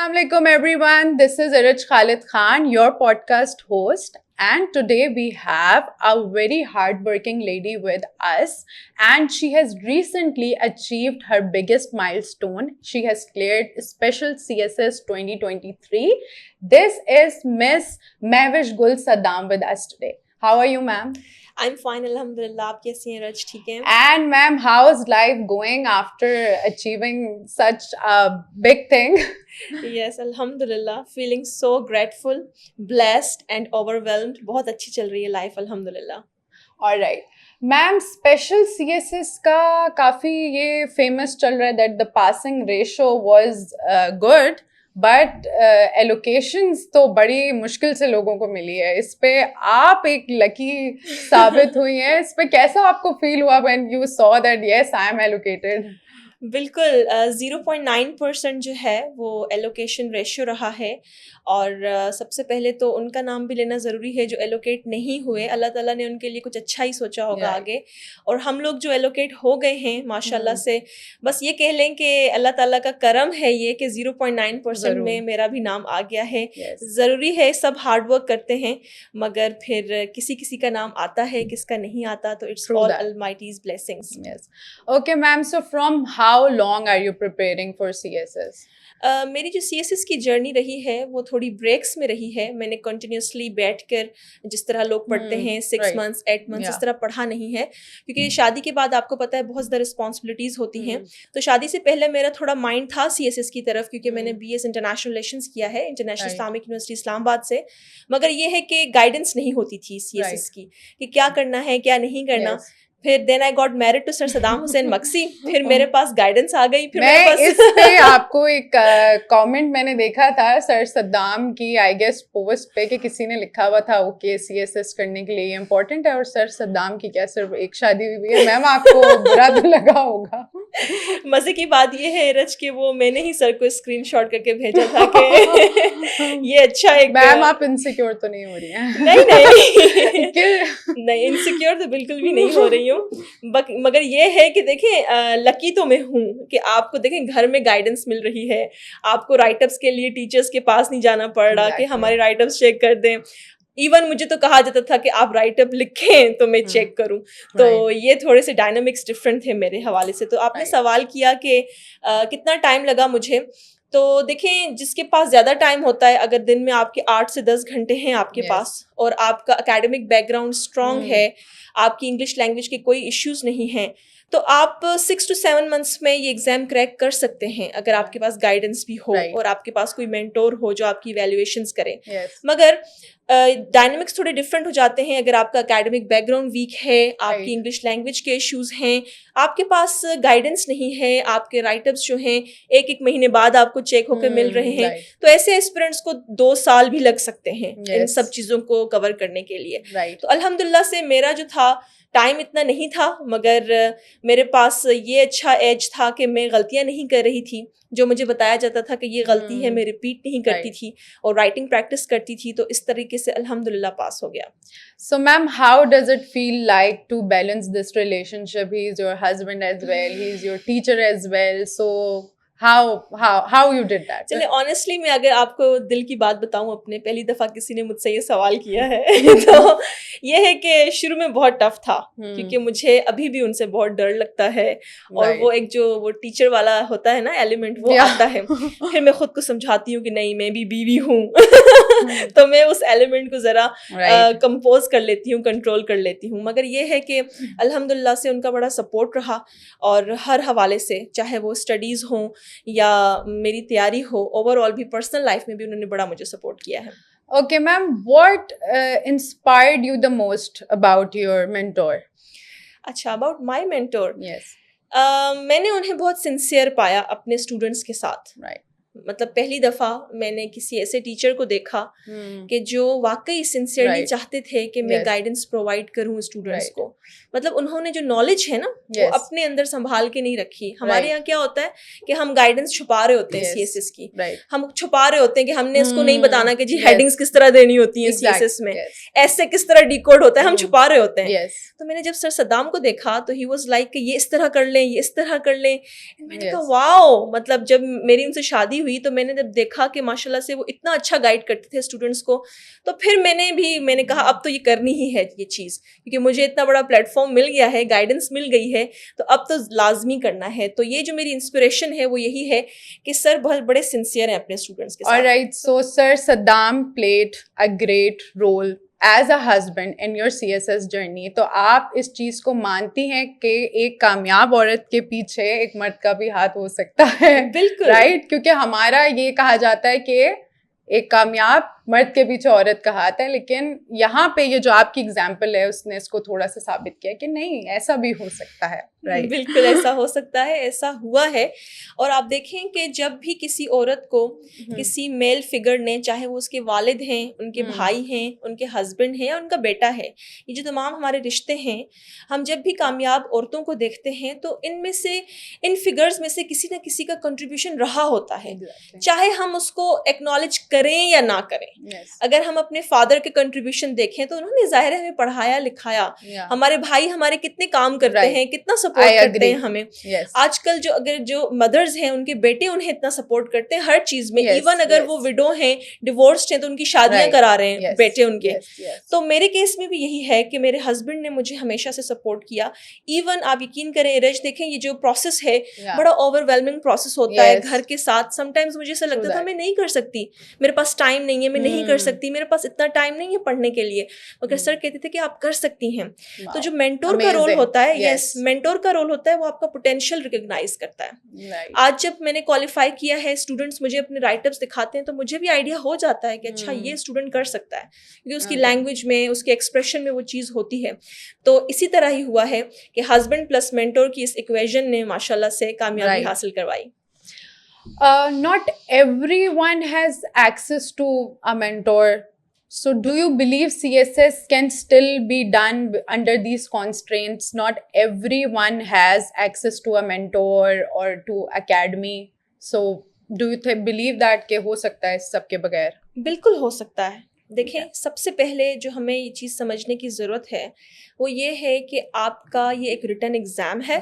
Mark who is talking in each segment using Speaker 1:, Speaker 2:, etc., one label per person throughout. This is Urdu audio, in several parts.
Speaker 1: Assalamu alaikum everyone. This is Iraj Khalid Khan, your podcast host. And today we have a very hardworking lady with us. And she has recently achieved her biggest milestone. She has cleared Special CSS 2023. This is Miss Mehwish Gul Saddam with us today. How are you, ma'am?
Speaker 2: I'm fine, alhamdulillah. آپ کیسی ہیں رج؟ ٹھیک ہیں.
Speaker 1: And ma'am, how is life going after achieving such a big thing?
Speaker 2: Yes, alhamdulillah. Feeling so grateful, blessed and overwhelmed. بہت اچھی چل رہی ہے لائف الحمدللہ.
Speaker 1: Alright. میم اسپیشل سی ایس ایس کا کافی یہ فیمس چل رہا ہے that the passing ratio was good but allocations تو بڑی مشکل سے لوگوں کو ملی ہے. اس پہ آپ ایک لکی ثابت ہوئی ہیں. اس پہ کیسا آپ کو فیل ہوا when you saw that yes I am allocated?
Speaker 2: بالکل 0.9% جو ہے وہ ایلوکیشن ریشیو رہا ہے. اور سب سے پہلے تو ان کا نام بھی لینا ضروری ہے جو ایلوکیٹ نہیں ہوئے. اللہ تعالیٰ نے ان کے لیے کچھ اچھا ہی سوچا ہوگا آگے. اور ہم لوگ جو ایلوکیٹ ہو گئے ہیں ماشاء اللہ سے بس یہ کہہ لیں کہ اللہ تعالیٰ کا کرم ہے یہ کہ 0.9% میں میرا بھی نام آ گیا ہے. ضروری ہے سب ہارڈ ورک کرتے ہیں مگر پھر کسی کا نام آتا ہے کس کا نہیں آتا تو it's all almighty's blessings.
Speaker 1: Okay ma'am, so from how long are you preparing for C S S?
Speaker 2: میری جو سی ایس ایس کی جرنی رہی ہے وہ تھوڑی بریکس میں رہی ہے. میں نے کنٹینیوسلی بیٹھ کر جس طرح لوگ پڑھتے ہیں 6 months 8 months اس طرح پڑھا نہیں ہے کیونکہ شادی کے بعد آپ کو پتہ ہے بہت زیادہ رسپانسبلٹیز ہوتی ہیں. تو شادی سے پہلے میرا تھوڑا مائنڈ تھا سی ایس ایس کی طرف کیونکہ میں نے بی ایس انٹرنیشنل ریلیشنز کیا ہے انٹرنیشنل اسلامک یونیورسٹی اسلام آباد سے. مگر یہ ہے کہ گائیڈنس نہیں ہوتی تھی سی ایس ایس کی کہ کیا کرنا ہے کیا نہیں کرنا. پھر then I got married to sir Saddam Hussain مکسی. پھر میرے پاس گائیڈنس آ گئی. پھر
Speaker 1: میں اس پہ آپ کو ایک کامنٹ میں نے دیکھا تھا سر صدام کی آئی گیس پوسٹ پہ کہ کسی نے لکھا ہوا تھا اوکے سی ایس ایس کرنے کے لیے یہ امپورٹنٹ ہے اور سر صدام کی کیا صرف ایک شادی ہوئی ہے. میم آپ کو برا تو لگا ہوگا.
Speaker 2: مزے کی بات یہ ہے رچ کہ وہ میں نے ہی سر کو اسکرین شاٹ کر کے بھیجا تھا کہ یہ اچھا ایک.
Speaker 1: میم آپ انسیکیور تو نہیں ہو رہی ہیں؟
Speaker 2: نہیں انسیکیور تو بالکل بھی نہیں ہو رہی ہوں. مگر یہ ہے کہ دیکھیں لکی تو میں ہوں کہ آپ کو دیکھیں گھر میں گائیڈنس مل رہی ہے. آپ کو رائٹ اپس کے لیے ٹیچرس کے پاس نہیں جانا پڑ رہا کہ ہمارے رائٹ اپس چیک کر دیں. ایون مجھے تو کہا جاتا تھا کہ آپ رائٹ اپ لکھیں تو میں چیک کروں. تو یہ تھوڑے سے ڈائنامکس ڈفرینٹ تھے میرے حوالے سے. تو آپ نے سوال کیا کہ کتنا ٹائم لگا مجھے. تو دیکھیں جس کے پاس زیادہ ٹائم ہوتا ہے اگر دن میں آپ کے 8 سے 10 گھنٹے ہیں آپ کے پاس اور آپ کا اکیڈمک بیک گراؤنڈ اسٹرانگ ہے آپ کی انگلش لینگویج کے کوئی ایشوز نہیں ہیں تو آپ 6 to 7 months میں یہ ایگزام کریک کر سکتے ہیں اگر آپ کے پاس گائیڈنس بھی ہو اور آپ کے پاس کوئی مینٹور ہو جو آپ کی ایویلویشنز کرے. مگر ڈائنامکس تھوڑے ڈفرینٹ ہو جاتے ہیں اگر آپ کا اکیڈمک بیک گراؤنڈ ویک ہے آپ کی انگلش لینگویج کے ایشوز ہیں آپ کے پاس گائیڈنس نہیں ہے آپ کے رائٹ اپس جو ہیں 1 مہینے بعد آپ کو چیک ہو کے مل رہے ہیں تو ایسے اسپرنٹس کو 2 سال بھی لگ سکتے ہیں ان سب چیزوں کو کور کرنے کے لیے. تو الحمدللہ سے میرا جو تھا ٹائم اتنا نہیں تھا مگر میرے پاس یہ اچھا ایج تھا کہ میں غلطیاں نہیں کر رہی تھی. جو مجھے بتایا جاتا تھا کہ یہ غلطی ہے میں ریپیٹ نہیں کرتی تھی اور رائٹنگ پریکٹس کرتی تھی تو اس طریقے سے الحمدللہ پاس ہو گیا.
Speaker 1: So ma'am, how does it feel like to balance this relationship? He is your husband as well, he is your teacher as well, so how you did that?
Speaker 2: چلے آنیسٹلی میں اگر آپ کو دل کی بات بتاؤں اپنے پہلی دفعہ کسی نے مجھ سے یہ سوال کیا ہے تو یہ ہے کہ شروع میں بہت ٹف تھا کیونکہ مجھے ابھی بھی ان سے بہت ڈر لگتا ہے اور وہ ایک جو وہ ٹیچر والا ہوتا ہے نا ایلیمنٹ وہ آتا ہے. پھر میں خود کو سمجھاتی ہوں کہ نہیں میں بھی بیوی ہوں تو میں اس ایلیمنٹ کو ذرا کمپوز کر لیتی ہوں کنٹرول کر لیتی ہوں. مگر یہ ہے کہ الحمدللہ سے ان کا بڑا سپورٹ رہا اور ہر حوالے سے چاہے وہ اسٹڈیز ہوں یا میری تیاری ہو اوور آل بھی پرسنل لائف میں بھی انہوں نے بڑا مجھے سپورٹ کیا ہے.
Speaker 1: Okay ma'am, what inspired you the most about your mentor?
Speaker 2: اچھا about my mentor.
Speaker 1: Yes.
Speaker 2: میں نے انہیں بہت سنسیئر پایا اپنے اسٹوڈنٹس کے ساتھ.
Speaker 1: Right.
Speaker 2: مطلب پہلی دفعہ میں نے کسی ایسے ٹیچر کو دیکھا کہ جو واقعی سنسیئرلی چاہتے تھے کہ میں گائیڈنس پرووائڈ کروں اسٹوڈنٹس کو. مطلب انہوں نے جو نالج ہے نا وہ اپنے اندر سنبھال کے نہیں رکھی. ہمارے یہاں کیا ہوتا ہے کہ ہم گائیڈنس چھپا رہے ہوتے ہیں سی ایس ایس کی. ہم چھپا رہے ہوتے ہیں کہ ہم نے اس کو نہیں بتانا کہ جی ہیڈنگس کس طرح دینی ہوتی ہیں سی ایس ایس میں, ایسے کس طرح ڈیکوڈ ہوتا ہے, ہم چھپا رہے ہوتے ہیں. تو میں نے جب سر صدام کو دیکھا تو ہی واز لائک کہ یہ اس طرح کر لیں یہ اس طرح کر لیں. میں نے کہا واو, مطلب جب میری ان سے شادی ہوئی تو میں نے جب دیکھا کہ ماشاء اللہ سے وہ اتنا اچھا گائیڈ کرتے تھے اسٹوڈنٹس کو, تو پھر میں نے کہا اب تو یہ کرنی ہی ہے یہ چیز, کیونکہ مجھے اتنا بڑا پلیٹ فارم مل گیا ہے, گائیڈنس مل گئی ہے, تو اب تو لازمی کرنا ہے. تو یہ جو میری انسپریشن ہے وہ یہی ہے کہ سر بہت بڑے سنسیئر ہیں اپنے اسٹوڈنٹس کے ساتھ.
Speaker 1: Alright, so Sir Saddam played a great role as a husband in your CSS journey. تو آپ اس چیز کو مانتی ہیں کہ ایک کامیاب عورت کے پیچھے ایک مرد کا بھی ہاتھ ہو سکتا ہے؟
Speaker 2: بالکل
Speaker 1: رائٹ, کیونکہ ہمارا یہ کہا جاتا ہے کہ ایک کامیاب مرد کے پیچھے عورت کا ہاتھ ہے, لیکن یہاں پہ یہ جو آپ کی اگزامپل ہے اس نے اس کو تھوڑا سا ثابت کیا کہ نہیں, ایسا بھی ہو سکتا ہے.
Speaker 2: بالکل ایسا ہو سکتا ہے, ایسا ہوا ہے. اور آپ دیکھیں کہ جب بھی کسی عورت کو کسی میل فگر نے, چاہے وہ اس کے والد ہیں, ان کے بھائی ہیں, ان کے ہسبینڈ ہیں یا ان کا بیٹا ہے, یہ جو تمام ہمارے رشتے ہیں, ہم جب بھی کامیاب عورتوں کو دیکھتے ہیں تو ان میں سے, ان فگرز میں سے کسی نہ کسی کا کنٹریبیوشن رہا ہوتا ہے, چاہے ہم اس کو ایکنالج کریں یا نہ کریں. اگر ہم اپنے فادر کے کنٹریبیوشن دیکھیں تو انہوں نے ظاہر ہے ہمیں پڑھایا لکھایا, ہمارے بھائی ہمارے کتنے کام کرتے ہیں, کتنا سپورٹ کرتے ہیں ہمیں. آج کل جو مدرز ہیں ان کے بیٹے انہیں اتنا سپورٹ کرتے ہیں ہر چیز میں, ایون اگر وہ وڈو ہیں, ڈیورسڈ ہیں, تو ان کی شادیاں کرا رہے ہیں بیٹے ان کے. تو میرے کیس میں بھی یہی ہے کہ میرے ہسبینڈ نے مجھے ہمیشہ سے سپورٹ کیا. ایون آپ یقین کریں رج, دیکھیں یہ جو پروسیس ہے بڑا اوور ویلمنگ پروسیس ہوتا ہے گھر کے ساتھ. سم ٹائمز مجھے ایسا لگتا تھا میں نہیں کر سکتی, میرے پاس ٹائم نہیں ہے, میں نہیں کر سکتی, میرے پاس اتنا ٹائم نہیں ہے پڑھنے کے لیے, مگر سر کہتے تھے کہ آپ کر سکتی ہیں. تو جو مینٹور کا رول ہوتا ہے, یس مینٹور کا رول ہوتا ہے, وہ آپ کا پوٹینشیل ریکگنائز کرتا ہے. آج جب میں نے کوالیفائی کیا ہے, اسٹوڈنٹس مجھے اپنے رائٹ اپس دکھاتے ہیں تو مجھے بھی آئیڈیا ہو جاتا ہے کہ اچھا یہ اسٹوڈنٹ کر سکتا ہے, کیونکہ اس کی لینگویج میں, اس کے ایکسپریشن میں وہ چیز ہوتی ہے. تو اسی طرح ہی ہوا ہے کہ ہسبینڈ پلس مینٹور کی اس ایکویژن نے ماشاء اللہ سے کامیابی حاصل کروائی.
Speaker 1: Not everyone has access to a mentor. So do you believe CSS can still be done under these constraints? Not everyone has access to a mentor or to academy. So do you believe that کہ ہو سکتا ہے سب کے بغیر؟
Speaker 2: بالکل ہو سکتا ہے. دیکھیں سب سے پہلے جو ہمیں یہ چیز سمجھنے کی ضرورت ہے وہ یہ ہے کہ آپ کا یہ ایک ریٹن ایگزام ہے.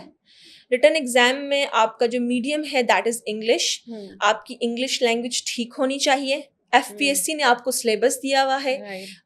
Speaker 2: ریٹن ایگزام میں آپ کا جو میڈیم ہے دیٹ از انگلش. آپ کی انگلش لینگویج ٹھیک ہونی چاہیے. ایف پی ایس سی نے آپ کو سلیبس دیا ہوا ہے,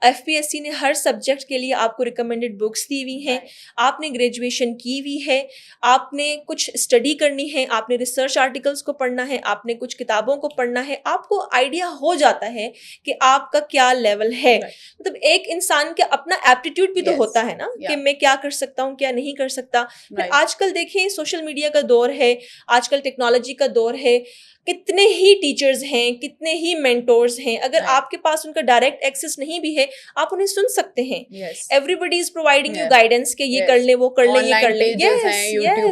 Speaker 2: ایف پی ایس سی نے ہر سبجیکٹ کے لیے آپ کو ریکمینڈیڈ بکس دی ہوئی ہیں, آپ نے گریجویشن کی ہوئی ہے, آپ نے کچھ اسٹڈی کرنی ہے, آپ نے ریسرچ آرٹیکلس کو پڑھنا ہے, آپ نے کچھ کتابوں کو پڑھنا ہے, آپ کو آئیڈیا ہو جاتا ہے کہ آپ کا کیا لیول ہے. مطلب ایک انسان کا اپنا ایپٹیٹیوڈ بھی تو ہوتا ہے نا کہ میں کیا کر سکتا ہوں, کیا نہیں کر سکتا. پھر آج کل دیکھیں سوشل میڈیا کا دور ہے, آج کل ٹیکنالوجی کا دور ہے, کتنے ہی ٹیچرز ہیں, کتنے ہی مینٹورز ہیں. اگر آپ کے پاس ان کا ڈائریکٹ ایکسیس نہیں بھی ہے, آپ انہیں سن سکتے ہیں. Everybody is providing you guidance کہ یہ کر لیں, وہ کر لیں, یہ کر لیں.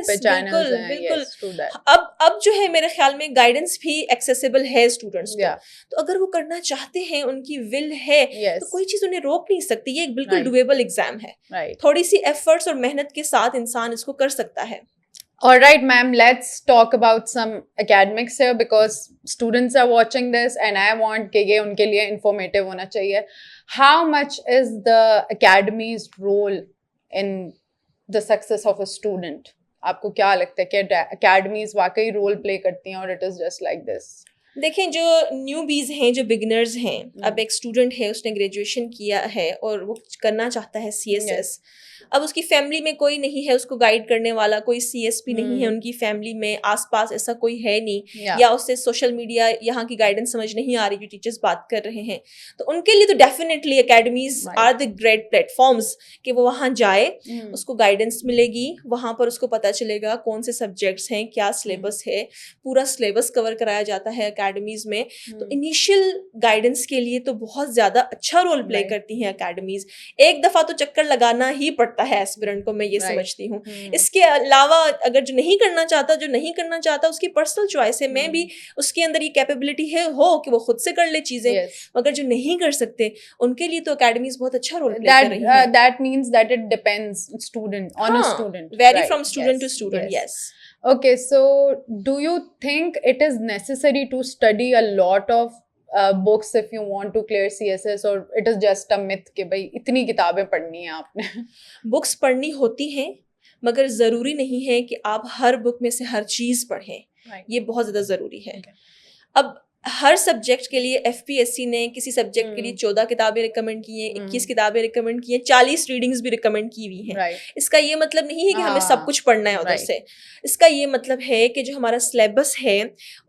Speaker 2: بالکل بالکل. اب جو ہے میرے خیال میں گائیڈنس بھی ایکسیسیبل ہے اسٹوڈنٹس کو. تو اگر وہ کرنا چاہتے ہیں, ان کی ول ہے, تو کوئی چیز انہیں روک نہیں سکتی. یہ ایک بالکل ڈویبل ایگزام ہے. تھوڑی سی ایفرٹس اور محنت کے ساتھ انسان اس کو کر سکتا ہے.
Speaker 1: All right, ma'am, let's talk about some academics here because students are watching this and I want کہ یہ ان کے لیے informative ہونا چاہیے. How much is the academy's role in the success of a student? آپ کو کیا لگتا ہے کہ academies واقعی رول پلے کرتی ہیں اور it is just like this?
Speaker 2: دیکھیں جو نیو بیز ہیں, جو بگنرز ہیں, اب ایک اسٹوڈنٹ ہے, اس نے گریجویشن کیا ہے اور وہ کرنا چاہتا ہے CSS. اب اس کی فیملی میں کوئی نہیں ہے اس کو گائیڈ کرنے والا, کوئی CSP نہیں ہے ان کی فیملی میں, آس پاس ایسا کوئی ہے نہیں, یا اس سے سوشل میڈیا یہاں کی گائیڈنس سمجھ نہیں آ رہی جو ٹیچرز بات کر رہے ہیں. تو ان کے لیے تو definitely academies are the great platforms کہ وہ وہاں جائے, اس کو گائیڈنس ملے گی, وہاں پر اس کو پتہ چلے گا کون سے سبجیکٹس ہیں, کیا سلیبس ہے, پورا سلیبس کور کرایا جاتا ہے اکیڈمیز میں. تو انیشیل گائیڈنس کے لیے تو بہت زیادہ اچھا رول پلے کرتی ہیں اکیڈمیز. ایک دفعہ تو چکر لگانا ہی پڑتا ہے ایسپیرنٹ کو, میں یہ سمجھتی ہوں. اس کے علاوہ اگر جو نہیں کرنا چاہتا اس کی پرسنل چوائس ہے. میں بھی اس کے اندر یہ کیپیبلٹی ہے ہو کہ وہ خود سے کر لے چیزیں, مگر جو نہیں کر سکتے ان کے لیے تو اکیڈمیز بہت اچھا رول پلے کر رہی ہیں.
Speaker 1: That means that it depends on a student.
Speaker 2: Vary from student to student. Yes.
Speaker 1: Okay, so do you think it is necessary to study a lot of books if you want to clear CSS, or it is just a myth کہ بھائی اتنی کتابیں پڑھنی ہیں آپ نے؟
Speaker 2: بکس پڑھنی ہوتی ہیں مگر ضروری نہیں ہے کہ آپ ہر بک میں سے ہر چیز پڑھیں. یہ بہت زیادہ ضروری ہے. اب ہر سبجیکٹ کے لیے FPSC نے کسی سبجیکٹ کے لیے 14 کتابیں ریکمینڈ کی ہیں, 21 کتابیں ریکمینڈ کی ہیں, 40 ریڈنگز بھی ریکمینڈ کی ہوئی ہیں. اس کا یہ مطلب نہیں ہے کہ ہمیں سب کچھ پڑھنا ہے ادھر سے. اس کا یہ مطلب ہے کہ جو ہمارا سلیبس ہے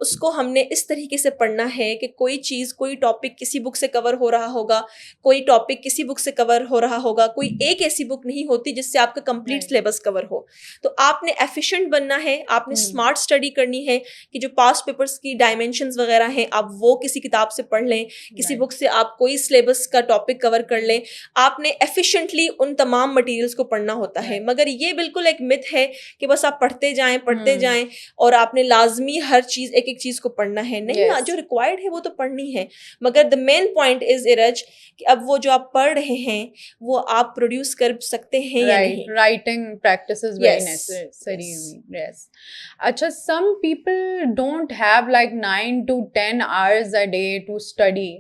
Speaker 2: اس کو ہم نے اس طریقے سے پڑھنا ہے کہ کوئی چیز, کوئی ٹاپک کسی بک سے کور ہو رہا ہوگا, کوئی ٹاپک کسی بک سے کور ہو رہا ہوگا, کوئی ایک ایسی بک نہیں ہوتی جس سے آپ کا کمپلیٹ سلیبس کور ہو. تو آپ نے ایفیشینٹ بننا ہے, آپ نے اسمارٹ اسٹڈی کرنی ہے کہ جو پاسٹ پیپرس کی ڈائمینشنز وغیرہ ہیں آپ وہ کسی کتاب سے پڑھ لیں, کسی بک سے آپ کوئی سلیبس کا ٹاپک کور کر لیں. آپ نے ایفیشینٹلی ان تمام مٹیریلس کو پڑھنا ہوتا ہے. مگر یہ بالکل ایک مت ہے کہ بس آپ پڑھتے جائیں اور آپ نے لازمی ہر چیز ایک ایک چیز کو پڑھنا ہے. نہیں, جو ریکوائرڈ ہے وہ تو پڑھنی ہے, مگر دا مین پوائنٹ از ارج کہ اب وہ جو آپ پڑھ رہے ہیں وہ آپ پروڈیوس کر سکتے ہیں یا نہیں.
Speaker 1: Writing practice is very necessary. Yes. Acha, some people don't have like 9 to 10 hours a day to study.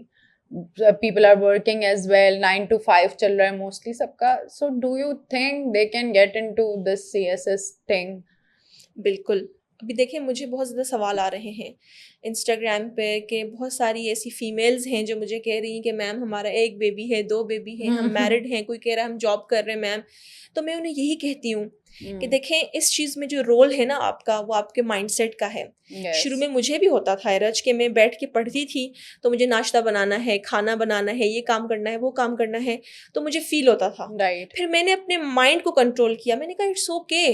Speaker 1: People are working as well. 9 to 5 chal raha hai mostly sabka. So do you think they can get into this CSS thing?
Speaker 2: بالکل. ابھی دیکھیں مجھے بہت زیادہ سوال آ رہے ہیں انسٹاگرام پہ کہ بہت ساری ایسی فیمیلز ہیں جو مجھے کہہ رہی ہیں کہ میم ہمارا 1 بیبی ہے, 2 بیبی ہیں, ہم میرڈ ہیں, کوئی کہہ رہا ہے ہم جاب کر رہے ہیں میم. تو میں انہیں یہی کہتی ہوں کہ دیکھیں اس چیز میں جو رول ہے نا آپ کا وہ آپ کے مائنڈ سیٹ کا ہے. شروع میں مجھے بھی ہوتا تھا رج کہ میں بیٹھ کے پڑھتی تھی تو مجھے ناشتہ بنانا ہے, کھانا بنانا ہے, یہ کام کرنا ہے, وہ کام کرنا ہے, تو مجھے فیل ہوتا تھا. پھر میں نے اپنے مائنڈ کو کنٹرول کیا, میں نے کہا اٹس اوکے,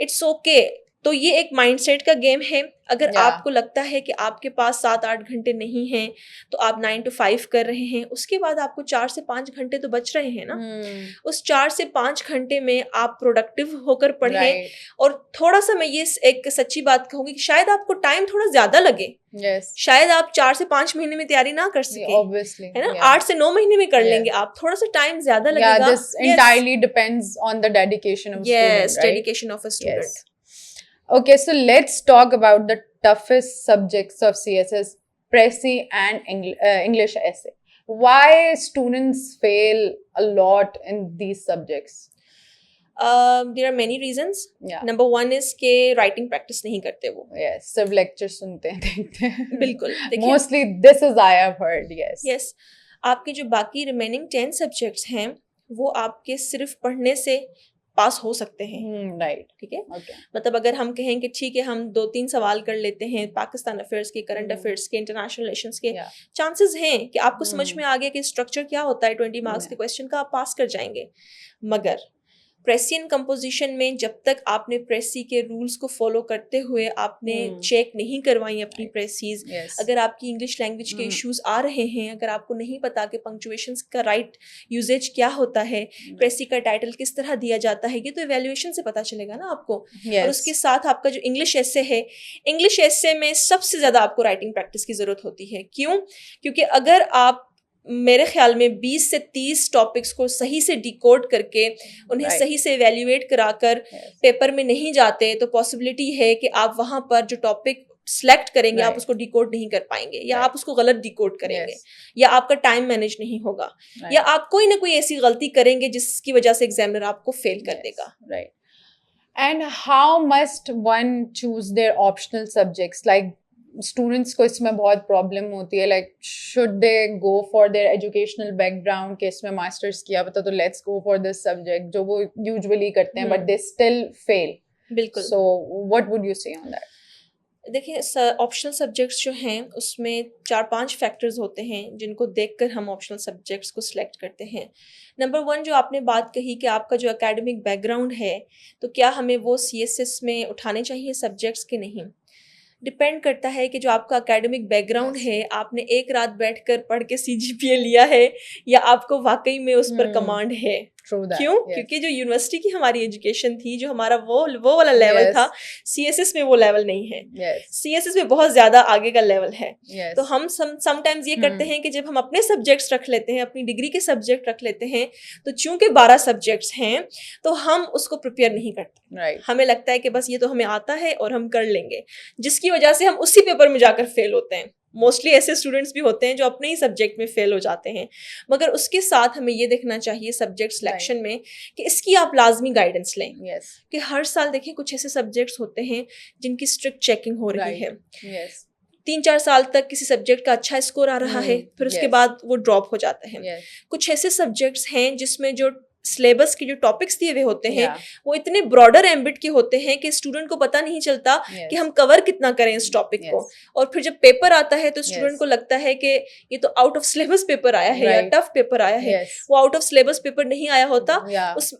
Speaker 2: اٹس اوکے. تو یہ ایک مائنڈ سیٹ کا گیم ہے. اگر آپ کو لگتا ہے کہ آپ کے پاس 7-8 گھنٹے نہیں ہیں تو آپ 9 to 5 کر رہے ہیں, اس کے بعد آپ کو 4 سے 5 گھنٹے تو بچ رہے ہیں نا. اس 4 سے 5 گھنٹے میں آپ پروڈکٹیو ہو کر پڑھیں. اور تھوڑا سا میں یہ ایک سچی بات کہوں گی کہ شاید آپ کو ٹائم تھوڑا زیادہ لگے, شاید آپ 4 سے 5 مہینے میں تیاری نہ کر سکیں, ہے نا, 8 سے 9 مہینے میں کر لیں گے آپ, تھوڑا سا ٹائم زیادہ لگے گا.
Speaker 1: This entirely depends on the dedication of student, right?
Speaker 2: Dedication of a student.
Speaker 1: Okay, so let's talk about the toughest subjects of CSS, Pressy and English essay. Why students fail a lot in these subjects?
Speaker 2: There are many reasons. Number 1 is کہ writing practice نہیں کرتے وہ.
Speaker 1: Yes, صرف lecture سنتے ہیں, دیکھتے ہیں.
Speaker 2: بالکل.
Speaker 1: Mostly this is I have heard, yes.
Speaker 2: Yes. آپ کے جو باقی remaining 10 subjects ہیں وہ آپ کے صرف پڑھنے سے پاس ہو سکتے ہیں.
Speaker 1: رائٹ,
Speaker 2: ٹھیک ہے. مطلب اگر ہم کہیں کہ ٹھیک ہے ہم 2-3 سوال کر لیتے ہیں پاکستان افیئرس کے, کرنٹ افیئرس کے, انٹرنیشنل ریلیشنس کے, چانسز ہیں کہ آپ کو سمجھ میں آ گیا کہ اسٹرکچر کیا ہوتا ہے 20 مارکس کے کویسچن کا, آپ پاس کر جائیں گے. مگر پریسین کمپوزیشن میں جب تک آپ نے پریسی کے رولز کو فالو کرتے ہوئے آپ نے چیک نہیں کروائی اپنی پریسیز, اگر آپ کی انگلش لینگویج کے ایشوز آ رہے ہیں, اگر آپ کو نہیں پتا کہ پنکچویشنز کا رائٹ یوزیج کیا ہوتا ہے, پریسی کا ٹائٹل کس طرح دیا جاتا ہے, یہ تو ایویلویشن سے پتہ چلے گا نا آپ کو. اور اس کے ساتھ آپ کا جو انگلش ایسے ہے, انگلش ایسے میں سب سے زیادہ آپ کو رائٹنگ پریکٹس کی ضرورت ہوتی ہے. کیوں؟ کیونکہ اگر آپ میرے خیال میں 20 سے 30 ٹاپکس کو صحیح سے ڈیکوڈ کر کے انہیں صحیح سے ایویلیویٹ کرا کر پیپر میں نہیں جاتے تو پاسبلٹی ہے کہ آپ وہاں پر جو ٹاپک سلیکٹ کریں گے آپ اس کو ڈیکوڈ نہیں کر پائیں گے, یا آپ اس کو غلط ڈیکوڈ کریں گے, یا آپ کا ٹائم مینیج نہیں ہوگا, یا آپ کوئی نہ کوئی ایسی غلطی کریں گے جس کی وجہ سے ایگزامنر آپ کو فیل کر دے گا.
Speaker 1: Right. And how must one choose their optional subjects? Like students کو اس میں بہت پرابلم ہوتی ہے, like should they go for their educational background کہ اس میں ماسٹرس کیا پتا تو let's go for this subject, جو وہ یوزولی کرتے ہیں, بٹ دے اسٹل فیل.
Speaker 2: بالکل.
Speaker 1: سو واٹ وڈ یو سے آن دیٹ؟
Speaker 2: دیکھیں آپشنل سبجیکٹس جو ہیں اس میں 4-5 فیکٹرز ہوتے ہیں جن کو دیکھ کر ہم آپشنل سبجیکٹس کو سلیکٹ کرتے ہیں. نمبر 1 جو آپ نے بات کہی کہ آپ کا جو اکیڈمک بیک گراؤنڈ ہے تو کیا ہمیں وہ CSS میں اٹھانے چاہیے سبجیکٹس کہ نہیں. ڈپینڈ کرتا ہے کہ جو آپ کا اکیڈمک بیک گراؤنڈ ہے, آپ نے ایک رات بیٹھ کر پڑھ کے CGPA لیا ہے یا آپ کو واقعی میں اس پر کمانڈ ہے. کیوں؟ کیونکہ جو یونیورسٹی کی ہماری ایجوکیشن تھی, جو ہمارا وہ والا لیول تھا, CSS میں وہ لیول نہیں ہے. CSS میں بہت زیادہ آگے کا لیول ہے. تو ہم سم ٹائمز یہ کرتے ہیں کہ جب ہم اپنے سبجیکٹس رکھ لیتے ہیں, اپنی ڈگری کے سبجیکٹ رکھ لیتے ہیں, تو چونکہ 12 سبجیکٹس ہیں تو ہم اس کو پریپیئر نہیں کرتے. ہمیں لگتا ہے کہ بس یہ تو ہمیں آتا ہے اور ہم کر لیں گے, جس کی وجہ سے ہم اسی پیپر میں جا کر فیل ہوتے ہیں. موسٹلی ایسے اسٹوڈنٹس بھی ہوتے ہیں جو اپنے ہی سبجیکٹ میں فیل ہو جاتے ہیں. مگر اس کے ساتھ ہمیں یہ دیکھنا چاہیے سبجیکٹ سلیکشن میں کہ اس کی آپ لازمی گائیڈنس لیں. کہ ہر سال دیکھیں کچھ ایسے سبجیکٹس ہوتے ہیں جن کی اسٹرکٹ چیکنگ ہو رہی ہے. 3-4 سال تک کسی سبجیکٹ کا اچھا اسکور آ رہا ہے, پھر اس کے بعد وہ ڈراپ ہو جاتا ہے. کچھ ایسے سبجیکٹس ہیں جس میں جو سلیبس کے جو ٹاپکس دیے ہوئے ہوتے ہیں وہ اتنے براڈر ایمبٹ کے ہوتے ہیں کہ اسٹوڈنٹ کو پتہ نہیں چلتا کہ ہم کور کتنا کریں اس ٹاپک کو, اور پھر جب پیپر آتا ہے تو اسٹوڈنٹ کو لگتا ہے کہ یہ تو آؤٹ آف سلیبس پیپر آیا ہے یا ٹف پیپر آیا ہے. وہ آؤٹ آف سلیبس پیپر نہیں آیا ہوتا,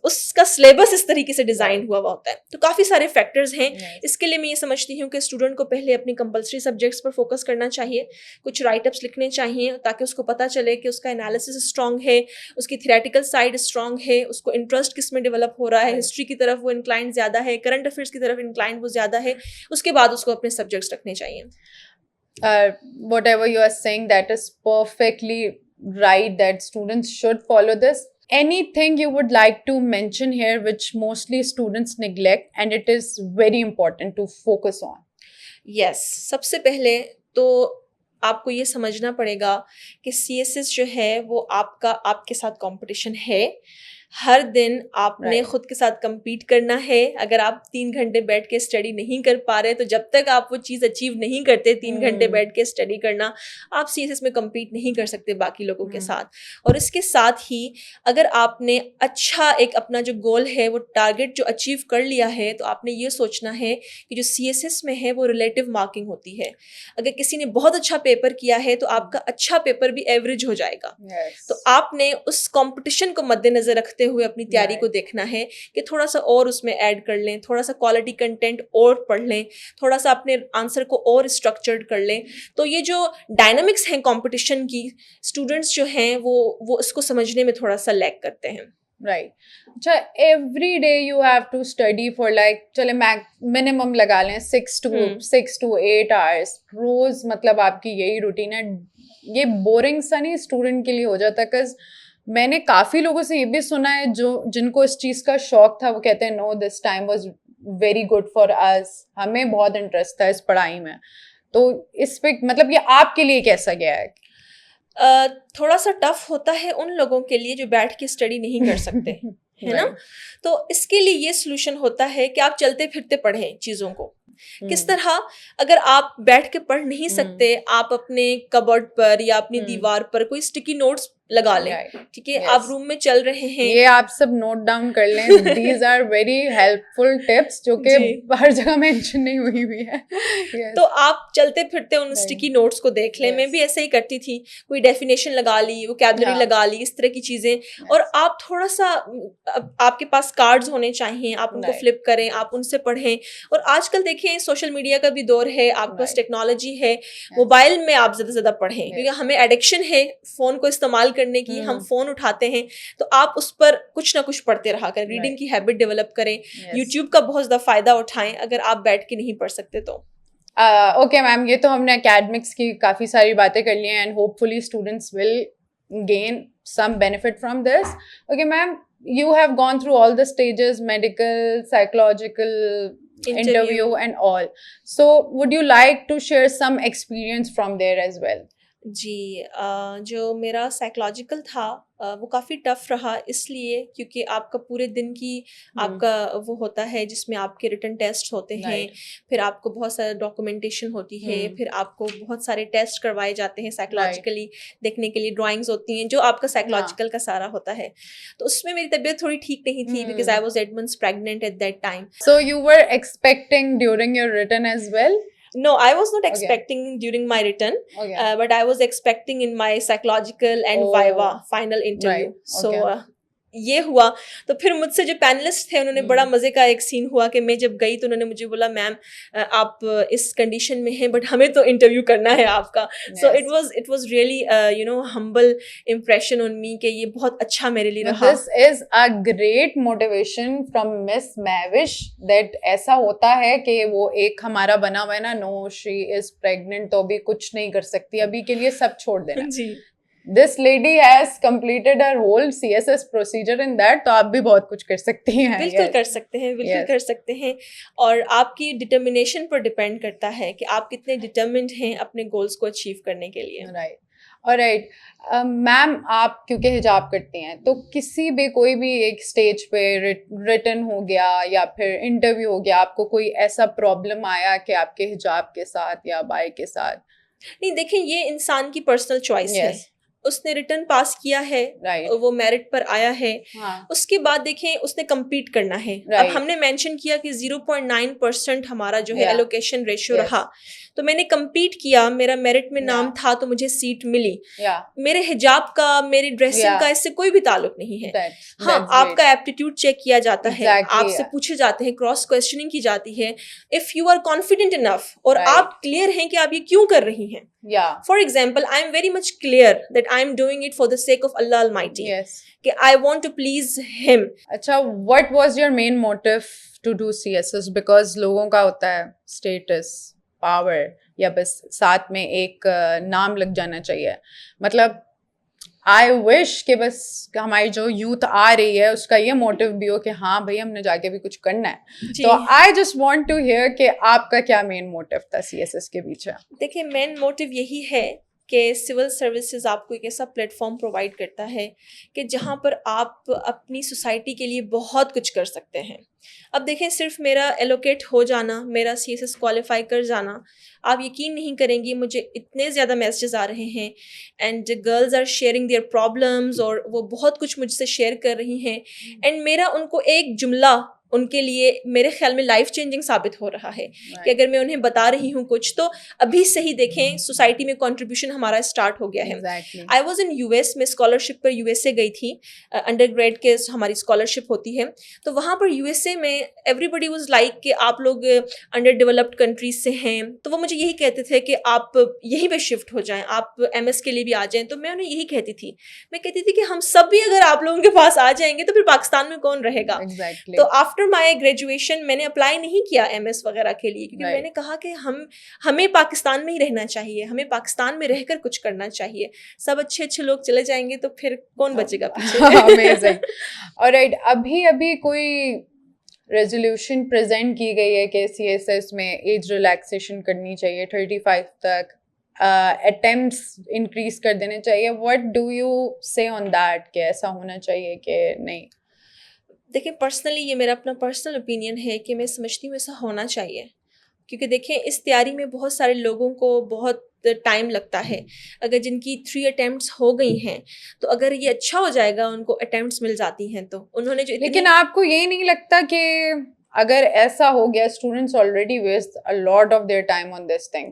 Speaker 2: اس کا سلیبس اس طریقے سے ڈیزائن ہوا ہوتا ہے. تو کافی سارے فیکٹرز ہیں. اس کے لیے میں یہ سمجھتی ہوں کہ اسٹوڈنٹ کو پہلے اپنی کمپلسری سبجیکٹس پر فوکس کرنا چاہیے, کچھ رائٹ اپس لکھنے چاہیے تاکہ اس کو پتہ چلے کہ اس کا انالیسس اسٹرانگ ہے, اس کی تھیوریٹیکل سائڈ اسٹرانگ ہے, اس کو انٹرسٹ کس میں ڈیولپ ہو رہا ہے, ہسٹری کی طرف وہ انکلائنڈ زیادہ ہے, کرنٹ افیئرس کی طرف انکلائنڈ وہ زیادہ ہے. اس کے بعد اس کو اپنے سبجیکٹس رکھنے چاہیے.
Speaker 1: Whatever you are saying, that is perfectly right, that students should follow this. Anything you would like to mention here which mostly students neglect and it is very important to focus on?
Speaker 2: Yes, سب سے پہلے تو آپ کو یہ سمجھنا پڑے گا کہ سی ایس ایس جو ہے وہ آپ کے ساتھ کمپٹیشن ہے. ہر دن آپ نے خود کے ساتھ کمپیٹ کرنا ہے. اگر آپ 3 گھنٹے بیٹھ کے اسٹڈی نہیں کر پا رہے تو جب تک آپ وہ چیز اچیو نہیں کرتے 3 گھنٹے بیٹھ کے اسٹڈی کرنا, آپ سی ایس ایس میں کمپیٹ نہیں کر سکتے باقی لوگوں کے ساتھ. اور اس کے ساتھ ہی اگر آپ نے اچھا ایک اپنا جو گول ہے وہ ٹارگیٹ جو اچیو کر لیا ہے تو آپ نے یہ سوچنا ہے کہ جو سی ایس ایس میں ہے وہ ریلیٹیو مارکنگ ہوتی ہے. اگر کسی نے بہت اچھا پیپر کیا ہے تو آپ کا اچھا پیپر بھی ایوریج ہو جائے گا. تو آپ نے اس کمپٹیشن کو مد نظر رکھتے ہوئے اپنی تیاری کو دیکھنا ہے کہ تھوڑا سا اور اس میں ایڈ کر لیں, تھوڑا سا کوالٹی کنٹینٹ اور پڑھ لیں, تھوڑا سا اپنے آنسر کو اور اسٹرکچرڈ کر لیں. تو یہ جو ڈائنامکس ہیں کمپٹیشن کی, اسٹوڈنٹس جو ہیں وہ اس کو سمجھنے میں تھوڑا سا لیک کرتے ہیں.
Speaker 1: Right. اچھا, every day you have to study for like چلے منیمم لگا لیں 6 to 8 hours روز, مطلب آپ کی یہی روٹین ہے. یہ بورنگ سا نہیں اسٹوڈنٹ کے لیے ہو جاتا؟ بکاز میں نے کافی لوگوں سے یہ بھی سنا ہے جن کو اس چیز کا شوق تھا, وہ کہتے ہیں no this time was very good for us, ہمیں بہت انٹرسٹ تھا اس پڑھائی میں. تو اس پہ مطلب یہ آپ کے لیے کیسا گیا ہے؟
Speaker 2: تھوڑا سا ٹف ہوتا ہے ان لوگوں کے لیے جو بیٹھ کے اسٹڈی نہیں کر سکتے ہے نا. تو اس کے لیے یہ سولوشن ہوتا ہے کہ آپ چلتے پھرتے پڑھیں چیزوں کو. کس طرح؟ اگر آپ بیٹھ کے پڑھ نہیں سکتے, آپ اپنے کبورڈ پر یا اپنی دیوار پر کوئی اسٹکی نوٹس لگا لیں, ٹھیک ہے, آپ روم میں چل رہے ہیں,
Speaker 1: یہ آپ سب نوٹ ڈاؤن کر لیں. These are very helpful tips جو کہ ہر جگہ مینشن نہیں ہوئی ہے.
Speaker 2: تو آپ چلتے پھرتے ان اسٹکی نوٹس کو دیکھ لیں. میں بھی ایسے ہی کرتی تھی, کوئی ڈیفینیشن لگا لی, ووکیبلری لگا لی, اس طرح کی چیزیں. اور آپ تھوڑا سا, آپ کے پاس کارڈز ہونے چاہیے, آپ ان کو فلپ کریں, آپ ان سے پڑھیں. اور آج کل دیکھیں سوشل میڈیا کا بھی دور ہے, آپ کے پاس ٹیکنالوجی ہے, موبائل میں آپ زیادہ سے زیادہ پڑھیں, کیونکہ ہمیں ایڈکشن ہے فون کو استعمال کرنے کی. ہم فون اٹھاتے ہیں تو آپ اس پر کچھ نہ کچھ پڑھتے رہا کریں, ریڈنگ کی ہیبٹ ڈیولپ کریں. یوٹیوب کا بہت زیادہ فائدہ اٹھائیں اگر آپ بیٹھ کے نہیں پڑھ سکتے تو.
Speaker 1: اوکے میم, یہ تو ہم نے اکیڈمکس کی کافی ساری باتیں کر لی ہیں and hope fully students will gain some benefit from this. Okay ma'am, you have gone through all the stages, medical, psychological, interview and all. So would you like to share some experience from there as well?
Speaker 2: جی, جو میرا سائیکولوجیکل تھا وہ کافی ٹف رہا, اس لیے کیونکہ آپ کا پورے دن کی آپ کا وہ ہوتا ہے جس میں آپ کے ریٹن ٹیسٹ ہوتے ہیں, پھر آپ کو بہت سارا ڈاکومنٹیشن ہوتی ہے, پھر آپ کو بہت سارے ٹیسٹ کروائے جاتے ہیں سائیکولوجیکلی دیکھنے کے لیے, ڈرائنگز ہوتی ہیں جو آپ کا سائیکولوجیکل کا سارا ہوتا ہے. تو اس میں میری طبیعت تھوڑی ٹھیک نہیں تھی because I was 8 months pregnant at that time.
Speaker 1: So you were expecting during your written as well?
Speaker 2: No, I was not expecting during my written, but I was expecting in my psychological and viva final interview. So یہ ہوا. تو پھر مجھ سے جو پینلسٹ تھے انہوں نے بڑا مزے کا ایک سین ہوا کہ میں جب گئی تو انہوں نے مجھے بولا میم آپ اس کنڈیشن میں ہیں بٹ ہمیں تو انٹرویو کرنا ہے آپ کا. So it was really you know humble impression on me کہ یہ بہت اچھا میرے لیے رہا.
Speaker 1: This is a great motivation from miss Mehwish that ایسا ہوتا ہے کہ وہ ایک ہمارا بنا ہوا ہے نا, نو شی از پریگننٹ تو بھی کچھ نہیں کر سکتی, ابھی کے لیے سب چھوڑ دینا. جی, this lady has completed her whole CSS procedure in that, تو آپ بھی بہت کچھ کر سکتی ہیں.
Speaker 2: بالکل کر سکتے ہیں, بالکل کر سکتے ہیں. اور آپ کی ڈٹرمنیشن پر ڈپینڈ کرتا ہے کہ آپ کتنے ڈٹرمنڈ ہیں اپنے گولس کو اچیو کرنے کے لیے.
Speaker 1: رائٹ. آلرائٹ میم, آپ کیونکہ حجاب کرتی ہیں تو کسی بھی کوئی بھی ایک اسٹیج پہ ریٹن ہو گیا یا پھر انٹرویو ہو گیا, آپ کو کوئی ایسا پرابلم آیا کہ آپ کے حجاب کے ساتھ یا بائی کے ساتھ
Speaker 2: نہیں دیکھیں یہ انسان کی پرسنل چوائس ہے, اس نے ریٹرن پاس کیا ہے, وہ میرٹ پر آیا ہے, اس کے بعد دیکھیں اس نے کمپیٹ کرنا ہے. اب ہم نے مینشن کیا کہ 0.9% ہمارا جو ہے ایلوکیشن ریشیو رہا, تو میں نے کمپیٹ کیا, میرا میرٹ میں نام تھا تو مجھے سیٹ ملی. میرے حجاب کا, میری ڈریسنگ کا اس سے کوئی بھی تعلق نہیں ہے. ہاں آپ کا ایپٹیٹیوڈ چیک کیا جاتا ہے, آپ سے پوچھے جاتے ہیں, کراس کوشچننگ کی جاتی ہے. If you are confident enough اور آپ کلیئر ہیں کہ آپ یہ کیوں کر رہی ہیں. For example, I am very much clear that I am doing it for the sake of Allah Almighty.
Speaker 1: Yes.
Speaker 2: کہ I want to please Him.
Speaker 1: اچھا, what was your main motive to do CSS? Because لوگوں کا ہوتا ہے status, power, یا بس ساتھ میں ایک نام لگ جانا چاہیے. مطلب I wish کہ بس ہماری جو یوتھ آ رہی ہے اس کا یہ موٹیو بھی ہو کہ ہاں بھائی ہم نے جا کے بھی کچھ کرنا ہے. تو I just want to hear کہ آپ کا کیا مین موٹیو تھا CSS کے پیچھے.
Speaker 2: دیکھیں مین موٹیو یہی ہے کہ سول سروسز آپ کو ایک ایسا پلیٹ فارم پرووائڈ کرتا ہے کہ جہاں پر آپ اپنی سوسائٹی کے لیے بہت کچھ کر سکتے ہیں. اب دیکھیں صرف میرا ایلوکیٹ ہو جانا, میرا CSS کوالیفائی کر جانا, آپ یقین نہیں کریں گی مجھے اتنے زیادہ میسیجز آ رہے ہیں and girls are sharing their problems, اور وہ بہت کچھ مجھ سے شیئر کر رہی ہیں, اینڈ میرا ان کو ایک جملہ ان کے لیے میرے خیال میں لائف چینجنگ ثابت ہو رہا ہے کہ اگر میں انہیں بتا رہی ہوں کچھ تو ابھی سے ہی دیکھیں سوسائٹی میں کنٹریبیوشن ہمارا اسٹارٹ ہو گیا ہے. آئی واز ان US, میں اسکالرشپ پر USA گئی تھی, انڈر گریڈ کے ہماری اسکالرشپ ہوتی ہے, تو وہاں پر USA میں ایوری بڈی واز لائک کہ آپ لوگ انڈر ڈیولپڈ کنٹریز سے ہیں, تو وہ مجھے یہی کہتے تھے کہ آپ یہیں پہ شفٹ ہو جائیں, آپ MS کے لیے بھی آ جائیں. تو میں انہیں یہی کہتی تھی, میں کہتی تھی کہ ہم سب بھی اگر آپ لوگوں کے پاس آ جائیں گے تو پھر پاکستان میں کون رہے گا. تو آفٹر مائی گریجویشن میں نے اپلائی نہیں کیا MS وغیرہ کے لیے, کیونکہ میں نے کہا کہ ہمیں پاکستان میں ہی رہنا چاہیے, ہمیں پاکستان میں رہ کر کچھ کرنا چاہیے. سب اچھے اچھے لوگ چلے جائیں گے تو پھر کون بچے گا پیچھے.
Speaker 1: Amazing. Alright, ابھی کوئی ریزولوشن پریزنٹ کی گئی ہے کہ CSS میں ایج ریلیکسیشن کرنی چاہیے 35 تک, اٹیمپٹس انکریز کر دینے چاہیے. what do you say on that کہ ایسا ہونا چاہیے کہ نہیں؟
Speaker 2: دیکھیں پرسنلی یہ میرا اپنا پرسنل اوپینین ہے کہ میں سمجھتی ہوں ایسا ہونا چاہیے, کیونکہ دیکھیں اس تیاری میں بہت سارے لوگوں کو بہت ٹائم لگتا ہے. اگر جن کی 3 اٹیمپٹس ہو گئی ہیں تو اگر یہ اچھا ہو جائے گا, ان کو اٹیمپٹس مل جاتی ہیں, تو انہوں نے جو
Speaker 1: لیکن آپ کو یہ نہیں لگتا کہ اگر ایسا ہو گیا, students already waste a lot of their time on this thing,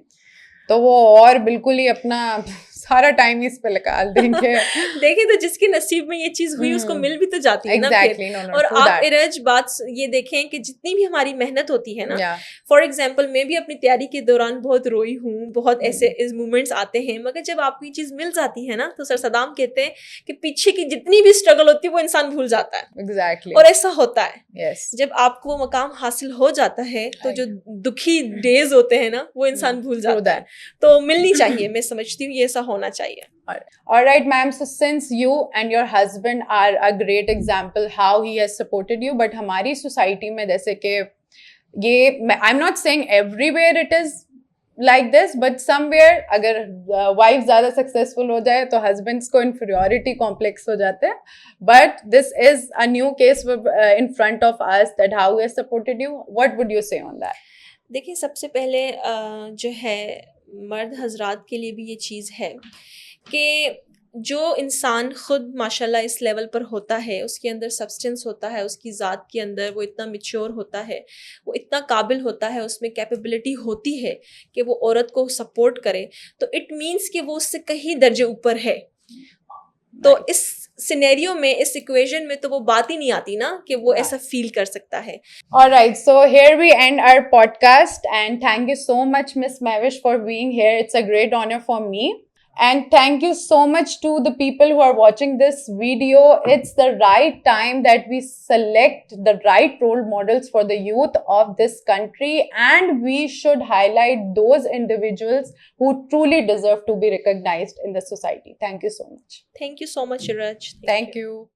Speaker 1: تو وہ اور بالکل ہی اپنا سارا ٹائم اس پہ نکال دیں گے.
Speaker 2: دیکھیں تو جس کے نصیب میں یہ چیز ہوئی اس کو مل بھی تو جاتی ہے نا پھر. اور آپ ارج بات یہ دیکھیں کہ جتنی بھی ہماری محنت ہوتی ہے نا, فار ایگزامپل میں بھی اپنی تیاری کے دوران بہت روئی ہوں, بہت ایسے مومنٹس آتے ہیں, مگر جب آپ کو یہ چیز مل جاتی ہے نا تو سر صدام کہتے ہیں کہ پیچھے کی جتنی بھی اسٹرگل ہوتی ہے وہ انسان بھول جاتا ہے. اور ایسا ہوتا ہے جب آپ کو وہ مقام حاصل ہو جاتا ہے تو جو دکھی ڈیز ہوتے ہیں نا وہ انسان بھول جاتا ہے. تو ملنی چاہیے, میں سمجھتی ہوں یہ ایسا ہونا چاہیے.
Speaker 1: All right, ma'am. So since you and your husband are a great example how he has supported you, but ہماری society میں جیسے کہ یہ I'm not saying everywhere it is like this, but somewhere اگر wife زیادہ successful ہو جائے تو husbands کو inferiority complex ہو جاتے ہیں. But this is a new case in front of us that how he has supported you. What would you say on that?
Speaker 2: دیکھیں سب سے پہلے جو ہے مرد حضرات کے لیے بھی یہ چیز ہے کہ جو انسان خود ماشاءاللہ اس لیول پر ہوتا ہے, اس کے اندر سبسٹنس ہوتا ہے, اس کی ذات کے اندر وہ اتنا میچور ہوتا ہے, وہ اتنا قابل ہوتا ہے, اس میں کیپیبلٹی ہوتی ہے کہ وہ عورت کو سپورٹ کرے, تو اٹ مینس کہ وہ اس سے کہیں درجے اوپر ہے. تو اس سینیریو میں, اس ایکویژن میں تو وہ بات ہی نہیں آتی نا کہ وہ ایسا فیل کر سکتا ہے.
Speaker 1: Alright, so here we end our podcast and thank you so much Miss Mavish for being here. It's a great honor for me. And thank you so much to the people who are watching this video. It's the right time that we select the right role models for the youth of this country, and we should highlight those individuals who truly deserve to be recognized in the society. Thank you so much.
Speaker 2: Thank you so much, Raj.
Speaker 1: Thank you.